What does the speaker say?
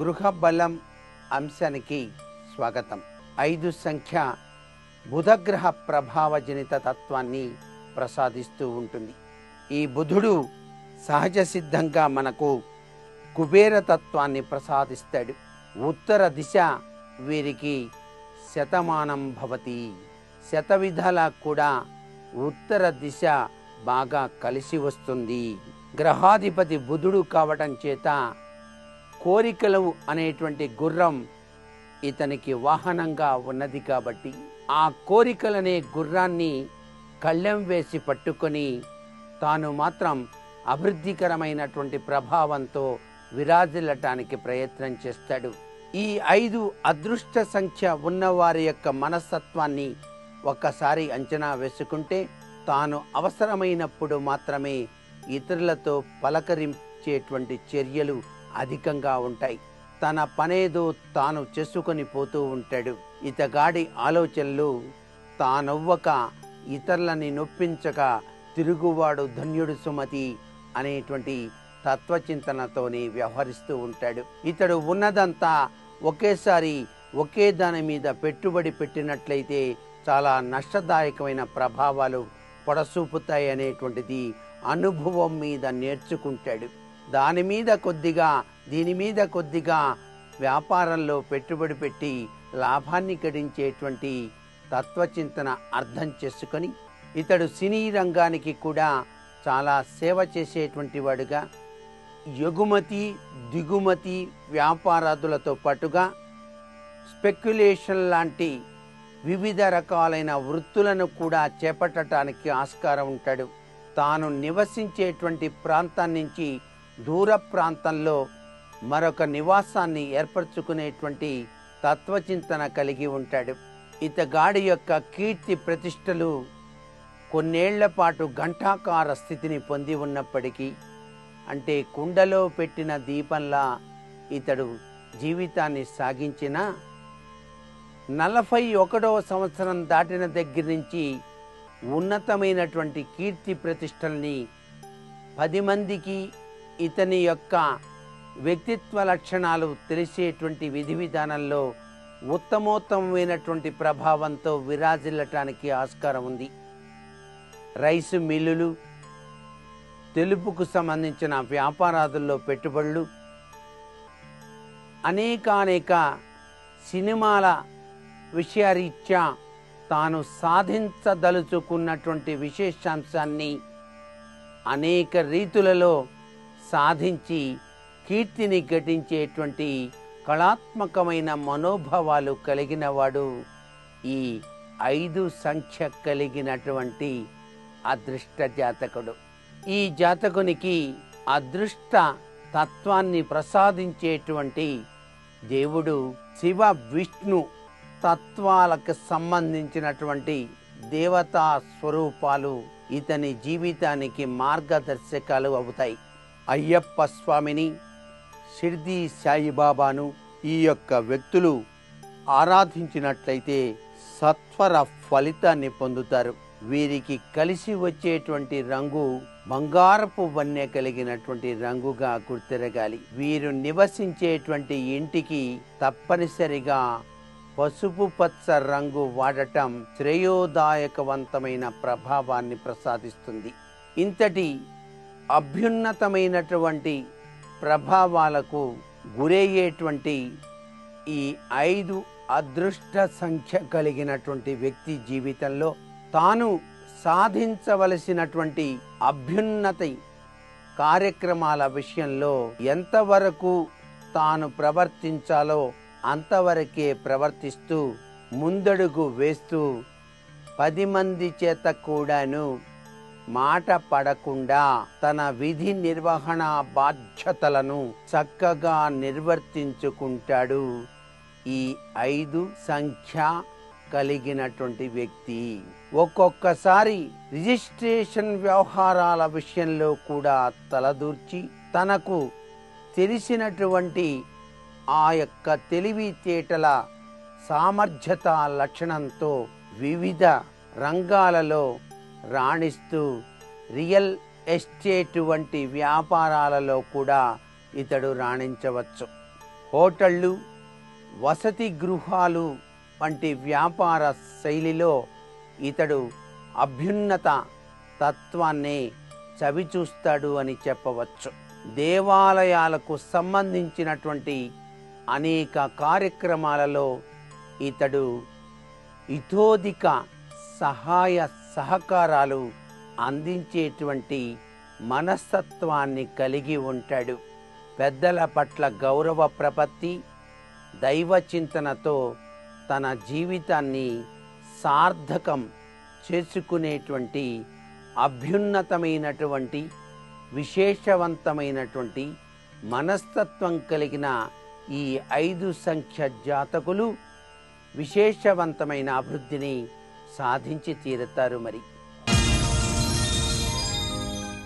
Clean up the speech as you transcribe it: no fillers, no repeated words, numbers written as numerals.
గృహ బలం అంశానికి స్వాగతం. 5 సంఖ్య బుధగ్రహ ప్రభావజనిత తత్వాన్ని ప్రసాదిస్తూ ఉంటుంది. ఈ బుధుడు సహజ సిద్ధంగా మనకు కుబేర తత్వాన్ని ప్రసాదిస్తాడు. ఉత్తర దిశ వీరికి శతమానం భవతి. శతవిధాలా కూడా ఉత్తర దిశ బాగా కలిసి వస్తుంది. గ్రహాధిపతి బుధుడు కావటం చేత కోరికలు అనేటువంటి గుర్రం ఇతనికి వాహనంగా ఉన్నది కాబట్టి ఆ కోరికలనే గుర్రాన్ని కళ్ళెం వేసి పట్టుకొని తాను మాత్రం అభివృద్ధికరమైనటువంటి ప్రభావంతో విరాజిల్లటానికి ప్రయత్నం చేస్తాడు. ఈ 5 అదృష్ట సంఖ్య ఉన్నవారి యొక్క మనస్తత్వాన్ని ఒక్కసారి అంచనా వేసుకుంటే తాను అవసరమైనప్పుడు మాత్రమే ఇతరులతో పలకరించేటువంటి చర్యలు అధికంగా ఉంటాయి. తన పనేదో తాను చేసుకొని పోతూ ఉంటాడు. ఇతగాడి ఆలోచనలు తానవ్వక ఇతరులని నొప్పించక తిరుగువాడు ధన్యుడు సుమతి అనేటువంటి తత్వచింతనతోని వ్యవహరిస్తూ ఉంటాడు. ఇతడు ఉన్నదంతా ఒకేసారి ఒకే దాని మీద పెట్టుబడి పెట్టినట్లయితే చాలా నష్టదాయకమైన ప్రభావాలు పొడసూపుతాయి అనేటువంటిది అనుభవం మీద నేర్చుకుంటాడు. దాని మీద కొద్దిగా దీని మీద కొద్దిగా వ్యాపారంలో పెట్టుబడి పెట్టి లాభాన్ని గడించేటువంటి తత్వచింతన అర్థం చేసుకొని ఇతడు సినీ రంగానికి కూడా చాలా సేవ చేసేటువంటి వాడుగా ఎగుమతి దిగుమతి వ్యాపారాదులతో పాటుగా స్పెక్యులేషన్ లాంటి వివిధ రకాలైన వృత్తులను కూడా చేపట్టడానికి ఆస్కారం ఉంటాడు. తాను నివసించేటువంటి ప్రాంతం నుంచి దూర ప్రాంతంలో మరొక నివాసాన్ని ఏర్పరచుకునేటువంటి తత్వచింతన కలిగి ఉంటాడు. ఇతగాడి యొక్క కీర్తి ప్రతిష్టలు కొన్నేళ్ల పాటు ఘంటాకార స్థితిని పొంది ఉన్నప్పటికీ, అంటే కుండలో పెట్టిన దీపంలా ఇతడు జీవితాన్ని సాగించిన 41వ సంవత్సరం దాటిన దగ్గర నుంచి ఉన్నతమైనటువంటి కీర్తి ప్రతిష్టల్ని 10 మందికి ఇతని యొక్క వ్యక్తిత్వ లక్షణాలు తెలిసేటువంటి విధి విధానంలో ఉత్తమోత్తమైనటువంటి ప్రభావంతో విరాజిల్లటానికి ఆస్కారం ఉంది. రైసు మిల్లులు, తెలుపుకు సంబంధించిన వ్యాపారాదుల్లో పెట్టుబడులు, అనేక సినిమాల విషయరీత్యా తాను సాధించదలుచుకున్నటువంటి విశేషాంశాన్ని అనేక రీతులలో సాధించి కీర్తిని ఘటించేటువంటి కళాత్మకమైన మనోభావాలు కలిగిన వాడు ఈ 5 సంఖ్య కలిగినటువంటి అదృష్ట జాతకుడు. ఈ జాతకునికి అదృష్ట తత్వాన్ని ప్రసాదించేటువంటి దేవుడు శివ విష్ణు తత్వాలకు సంబంధించినటువంటి దేవతా స్వరూపాలు ఇతని జీవితానికి మార్గదర్శకాలు అవుతాయి. అయ్యప్ప స్వామిని, షిర్డీ సాయిబాబాను ఈ యొక్క వ్యక్తులు ఆరాధించినట్లయితే సత్వర ఫలితాన్ని పొందుతారు. వీరికి కలిసి వచ్చేటువంటి రంగు బంగారపు వన్నె కలిగినటువంటి రంగుగా గుర్తిరగాలి. వీరు నివసించేటువంటి ఇంటికి తప్పనిసరిగా పసుపు పచ్చ రంగు వాడటం శ్రేయోదాయకవంతమైన ప్రభావాన్ని ప్రసాదిస్తుంది. ఇంతటి అభ్యున్నతమైనటువంటి ప్రభావాలకు గురయ్యేటువంటి ఈ 5 అదృష్ట సంఖ్య కలిగినటువంటి వ్యక్తి జీవితంలో తాను సాధించవలసినటువంటి అభ్యున్నత కార్యక్రమాల విషయంలో ఎంతవరకు తాను ప్రవర్తించాలో అంతవరకే ప్రవర్తిస్తూ ముందడుగు వేస్తూ 10 మంది చేత కూడాను మాట పడకుండా తన విధి నిర్వహణ బాధ్యతలను చక్కగా నిర్వర్తించుకుంటాడు ఈ 5 సంఖ్య కలిగినటువంటి వ్యక్తి. ఒక్కొక్కసారి రిజిస్ట్రేషన్ వ్యవహారాల విషయంలో కూడా తలదూర్చి తనకు తెలిసినటువంటి ఆ యొక్క తెలివితేటల సామర్థ్యత లక్షణంతో వివిధ రంగాలలో రాణిస్తూ రియల్ ఎస్టేట్ వంటి వ్యాపారాలలో కూడా ఇతడు రాణించవచ్చు. హోటళ్ళు, వసతి గృహాలు వంటి వ్యాపార శైలిలో ఇతడు అభ్యున్నత తత్వాన్ని చవిచూస్తాడు అని చెప్పవచ్చు. దేవాలయాలకు సంబంధించినటువంటి అనేక కార్యక్రమాలలో ఇతడు ఇతోధిక సహాయ సహకారాలు అందించేటువంటి మనస్తత్వాన్ని కలిగి ఉంటాడు. పెద్దల పట్ల గౌరవ ప్రపత్తి, దైవ చింతనతో తన జీవితాన్ని సార్థకం చేసుకునేటువంటి అభ్యున్నతమైనటువంటి విశేషవంతమైనటువంటి మనస్తత్వం కలిగిన ఈ 5 సంఖ్య జాతకులు విశేషవంతమైన అభివృద్ధిని సాధించి తీరుతారు. మరి